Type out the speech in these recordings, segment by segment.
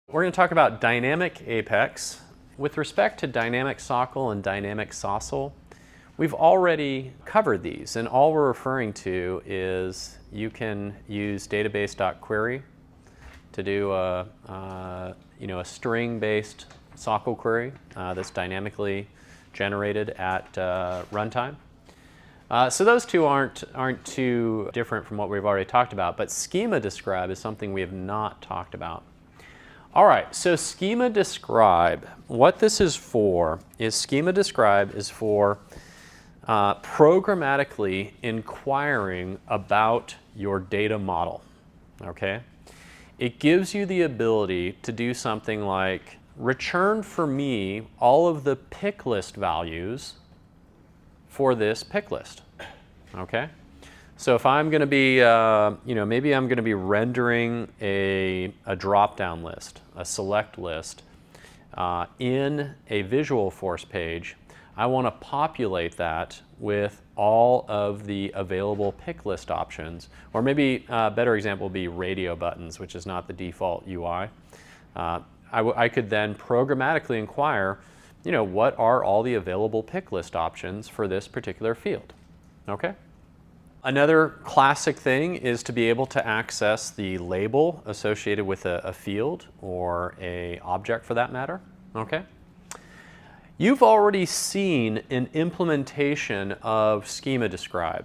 We're going to talk about dynamic apex. With respect to dynamic SOCL and dynamic SOCL, we've already covered these, and all we're referring to is you can use database.query to do a string-based SOCL query that's dynamically generated at runtime. So those two aren't too different from what we've already talked about, but schema describe is something we have not talked about. All right, so schema describe, what this is for is schema describe is for programmatically inquiring about your data model, okay? It gives you the ability to do something like return for me all of the pick list values for this pick list, okay? So if I'm going to be, maybe I'm going to be rendering a drop-down list, a select list in a Visualforce page, I want to populate that with all of the available pick list options, or maybe a better example would be radio buttons, which is not the default UI. I could then programmatically inquire, what are all the available pick list options for this particular field, okay? Another classic thing is to be able to access the label associated with a field or an object for that matter, okay? You've already seen an implementation of schema describe.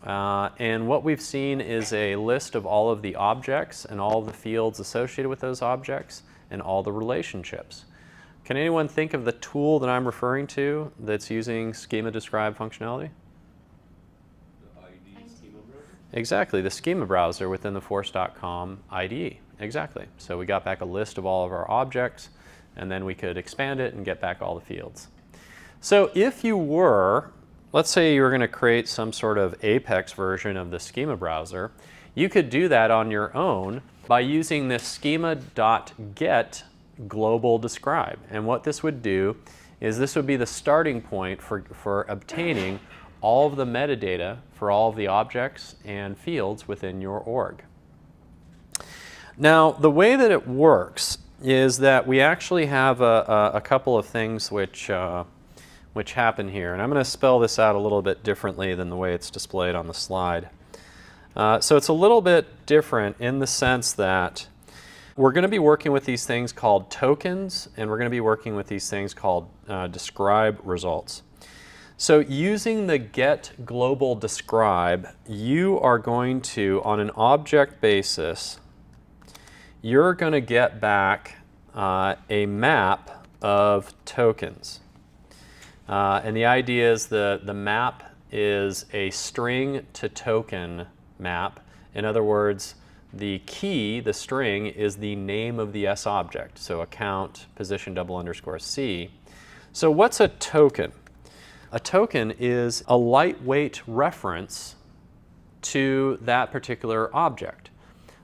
And what we've seen is a list of all of the objects and all of the fields associated with those objects and all the relationships. Can anyone think of the tool that I'm referring to that's using schema describe functionality? Exactly, the schema browser within the Force.com IDE. Exactly. So we got back a list of all of our objects, and then we could expand it and get back all the fields. So if you were, let's say you were going to create some sort of Apex version of the schema browser, you could do that on your own by using this schema.get global describe. And what this would do is this would be the starting point for obtaining all of the metadata for all of the objects and fields within your org. Now, the way that it works is that we actually have a couple of things which happen here. And I'm going to spell this out a little bit differently than the way it's displayed on the slide. So it's a little bit different in the sense that we're going to be working with these things called tokens, and we're going to be working with these things called describe results. So using the get global describe, you are going to, on an object basis, you're going to get back a map of tokens. And the idea is the map is a string to token map. In other words, the key, the string, is the name of the S object. So account position _C. So what's a token? A token is a lightweight reference to that particular object.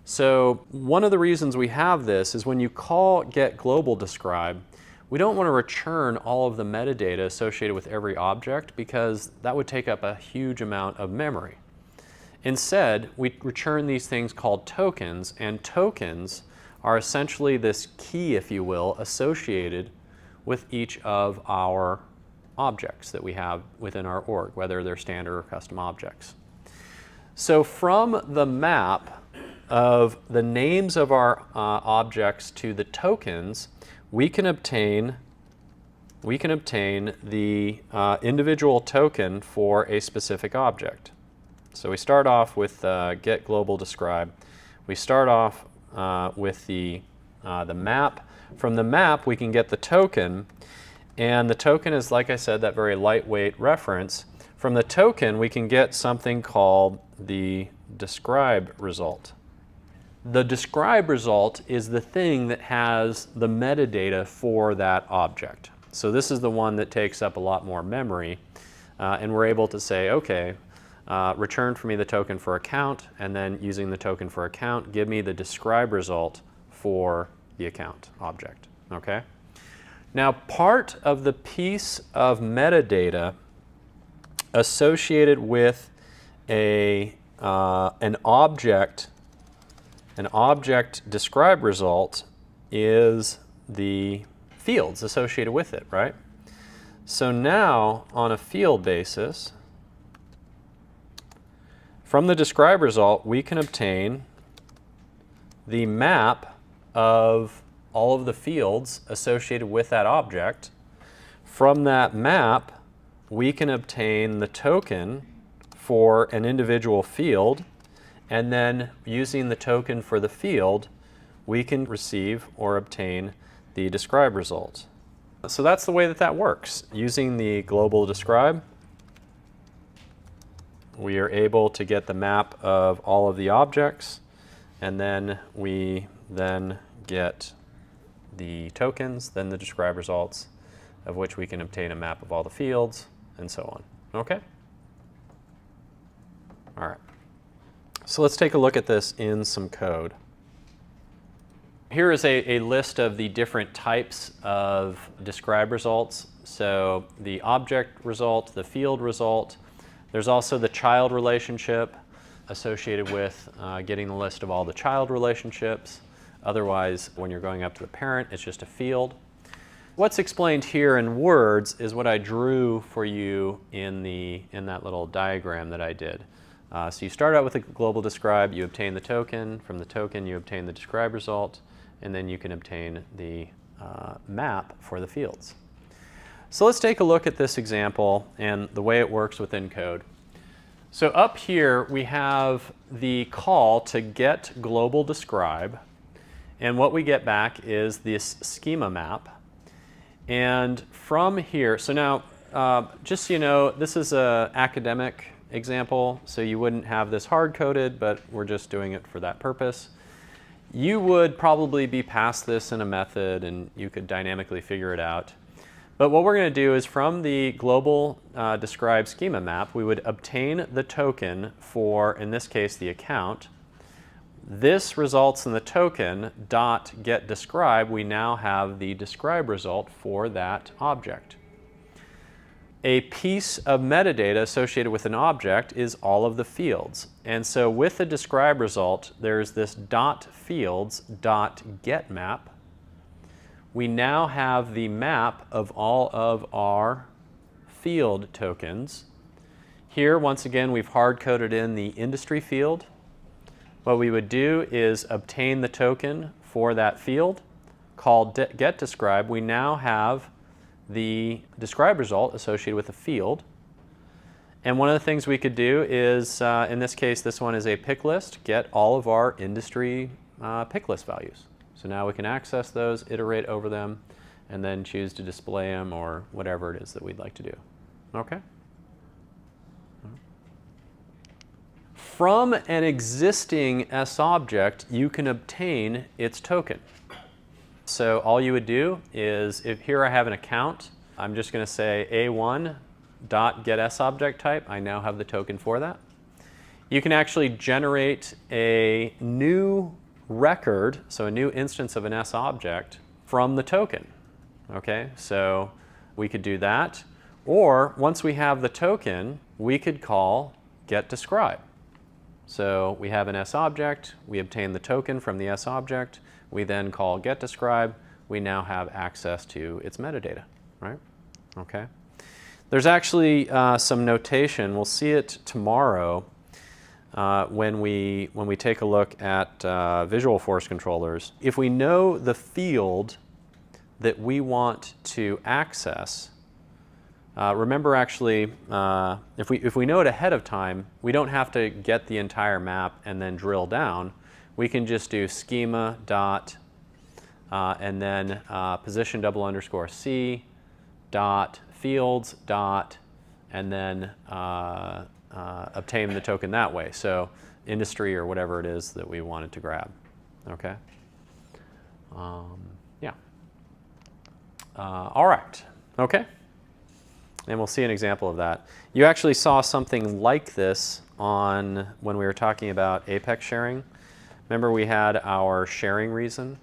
So one of the reasons we have this is when you call get global describe, we don't want to return all of the metadata associated with every object because that would take up a huge amount of memory. Instead, we return these things called tokens, and tokens are essentially this key, if you will, associated with each of our objects that we have within our org, whether they're standard or custom objects. So from the map of the names of our objects to the tokens, we can obtain the individual token for a specific object. So we start off with get global describe. We start off with the map. From the map, we can get the token. And the token is, like I said, that very lightweight reference. From the token, we can get something called the describe result. The describe result is the thing that has the metadata for that object. So this is the one that takes up a lot more memory. And we're able to say, okay, return for me the token for account, and then using the token for account, give me the describe result for the account object, okay? Now, part of the piece of metadata associated with an object describe result is the fields associated with it, right? So now, on a field basis, from the describe result, we can obtain the map of all of the fields associated with that object. From that map, we can obtain the token for an individual field, and then using the token for the field, we can receive or obtain the describe result. So that's the way that that works. Using the global describe, we are able to get the map of all of the objects, and then we then get the tokens, then the describe results, of which we can obtain a map of all the fields, and so on. Okay? All right. So let's take a look at this in some code. Here is a list of the different types of describe results. So the object result, the field result. There's also the child relationship associated with getting the list of all the child relationships. Otherwise, when you're going up to the parent, it's just a field. What's explained here in words is what I drew for you in that little diagram that I did. So you start out with a global describe, you obtain the token. From the token, you obtain the describe result, and then you can obtain the map for the fields. So let's take a look at this example and the way it works within code. So up here, we have the call to get global describe, and what we get back is this schema map. And from here, so now, just so you know, this is an academic example, so you wouldn't have this hard-coded, but we're just doing it for that purpose. You would probably be past this in a method, and you could dynamically figure it out. But what we're going to do is from the global describe schema map, we would obtain the token for, in this case, the account. This results in the token dot get describe. We now have the describe result for that object. A piece of metadata associated with an object is all of the fields. And so with the describe result, there's this dot fields dot get map. We now have the map of all of our field tokens. Here, once again, we've hard-coded in the industry field. What we would do is obtain the token for that field, call get describe. We now have the describe result associated with the field. And one of the things we could do is, in this case, this one is a pick list, get all of our industry pick list values. So now we can access those, iterate over them, and then choose to display them or whatever it is that we'd like to do. Okay? From an existing SObject, you can obtain its token. So all you would do is, if here I have an account, I'm just going to say a1.getSObject type. I now have the token for that. You can actually generate a new record, so a new instance of an SObject from the token. Okay, so we could do that. Or once we have the token, we could call getDescribe. So we have an SObject, we obtain the token from the SObject, we then call getDescribe, we now have access to its metadata, right? Okay. There's actually some notation, we'll see it tomorrow when we take a look at Visualforce controllers. If we know the field that we want to access, remember actually, if we know it ahead of time, we don't have to get the entire map and then drill down. We can just do schema dot and then position double underscore C dot fields dot and then obtain the token that way. So industry or whatever it is that we wanted to grab. Okay. Yeah. All right. Okay. And we'll see an example of that. You actually saw something like this when we were talking about Apex sharing. Remember we had our sharing reason?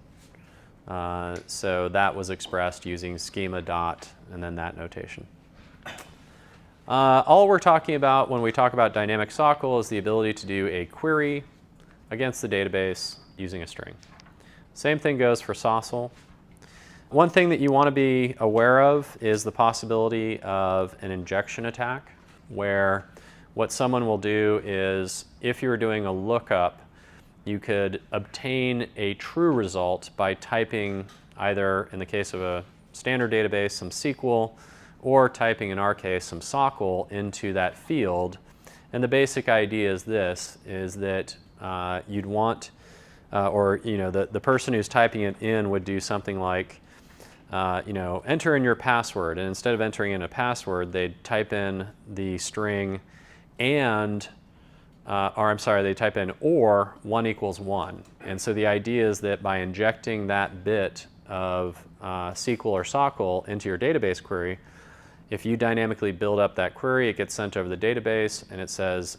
So that was expressed using schema dot and then that notation. All we're talking about when we talk about dynamic SOQL is the ability to do a query against the database using a string. Same thing goes for SOSL. One thing that you want to be aware of is the possibility of an injection attack, where what someone will do is, if you're doing a lookup, you could obtain a true result by typing either, in the case of a standard database, some SQL, or typing, in our case, some SOQL into that field. And the basic idea is this, is that you'd want, the person who's typing it in would do something like, enter in your password, and instead of entering in a password, they'd type in the string and, they type in or 1 equals 1. And so the idea is that by injecting that bit of SQL or SOQL into your database query, if you dynamically build up that query, it gets sent over the database, and it says,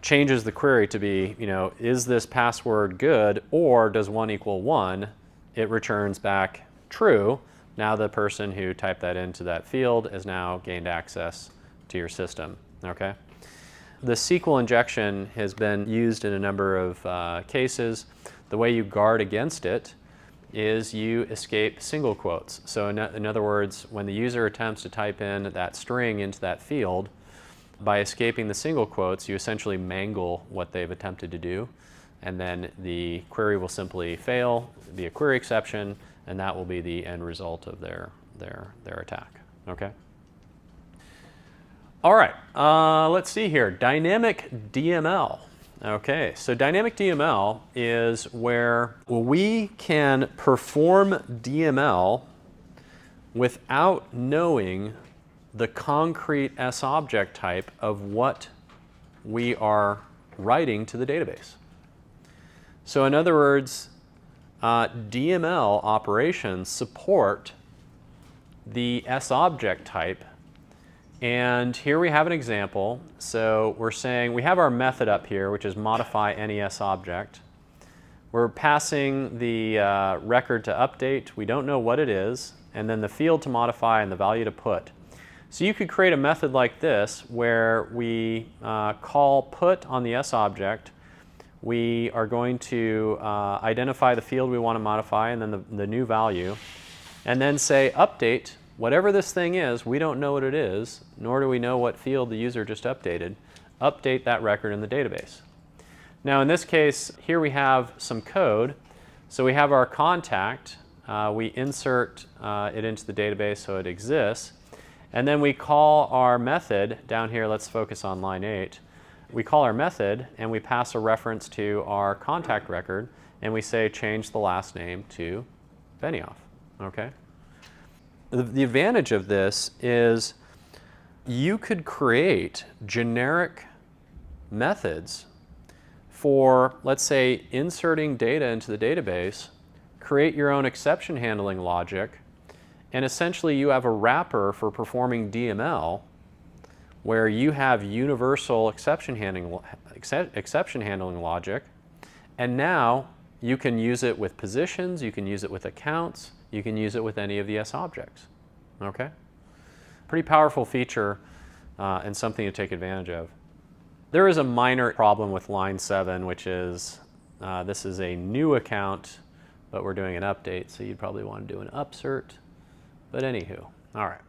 changes the query to be, is this password good, or does 1 equal 1? It returns back true. Now the person who typed that into that field has now gained access to your system. Okay? The SQL injection has been used in a number of cases. The way you guard against it is you escape single quotes. So in other words, when the user attempts to type in that string into that field, by escaping the single quotes, you essentially mangle what they've attempted to do, and then the query will simply fail, be a query exception, and that will be the end result of their attack. Okay? All right, let's see here. Dynamic DML. Okay, so dynamic DML is where we can perform DML without knowing the concrete SObject type of what we are writing to the database. So in other words, DML operations support the SObject type. And here we have an example. So we're saying we have our method up here, which is modify any SObject. We're passing the record to update. We don't know what it is, and then the field to modify and the value to put. So you could create a method like this where we call put on the SObject. We are going to identify the field we want to modify and then the new value, and then say update. Whatever this thing is, we don't know what it is, nor do we know what field the user just updated. Update that record in the database. Now in this case, here we have some code. So we have our contact. We insert it into the database so it exists. And then we call our method, down here, let's focus on line 8. We call our method and we pass a reference to our contact record, and we say change the last name to Benioff. Okay? The advantage of this is you could create generic methods for, let's say, inserting data into the database, create your own exception handling logic, and essentially you have a wrapper for performing DML where you have universal exception handling logic, and now you can use it with positions, you can use it with accounts, you can use it with any of the SObjects. Okay? Pretty powerful feature and something to take advantage of. There is a minor problem with line 7, which is this is a new account, but we're doing an update, so you'd probably want to do an upsert. But anywho, all right.